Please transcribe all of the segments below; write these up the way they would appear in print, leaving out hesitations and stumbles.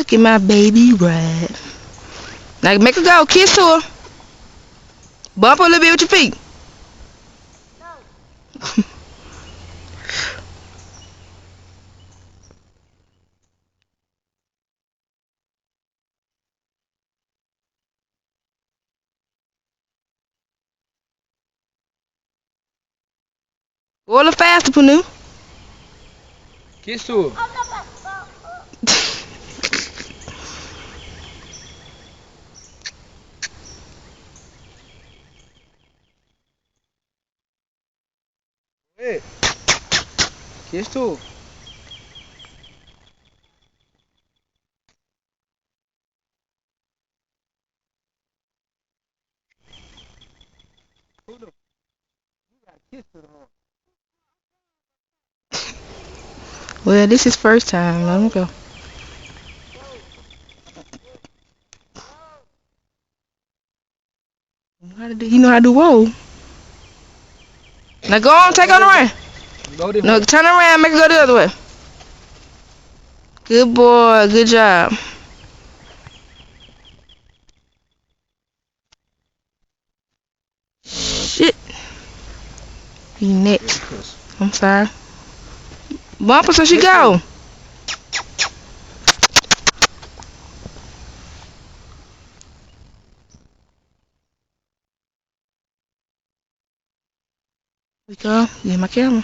Look at my baby ride. Now make her go. Kiss to her. Bump her a little bit with your feet. No. Go a little faster, Punu. Kiss to her. Hey. Kiss to her. Punu, you gotta kiss to the horse. Well, this is first time. Let him go. He know how to do roll. Now go on, take on around. No, turn around, make it go the other way. Good boy, good job. Shit. He next. I'm sorry. Bump her so she go. We go. Get my camera.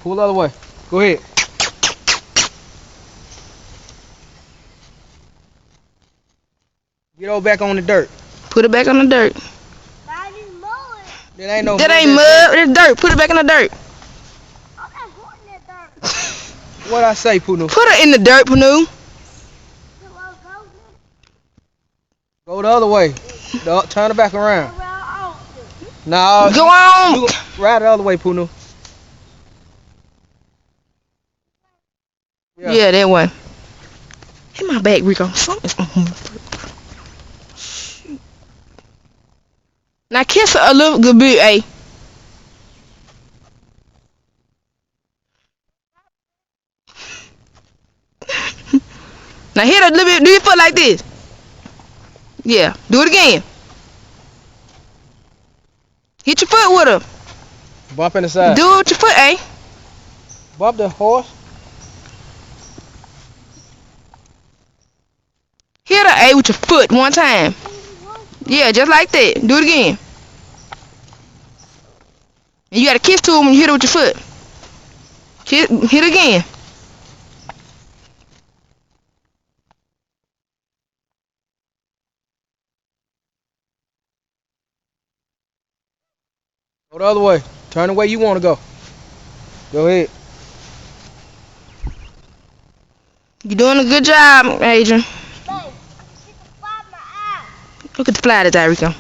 Pull the other way. Go ahead. Get over back on the dirt. Put it back on the dirt. That ain't no That ain't mud. It's dirt. Put it back in the dirt. I'm not going in that dirt. What I say, Punu? Put her in the dirt, Punu. Go the other way. Turn it back around. No. Go on. Ride the other way, Punu. Yeah, that one. Hit my back, Rico. Now kiss her a little good bit, eh? Now hit her a little bit. Do your foot like this. Yeah. Do it again. Hit your foot with her. Bump in the side. Do it with your foot, eh? Bump the horse. Hit her, eh, with your foot one time. Yeah, just like that. Do it again. And you gotta kiss to him when you hit her with your foot. Hit again. Go the other way. Turn the way you want to go. Go ahead. You're doing a good job, Adrian. Look at the fly that's Rico.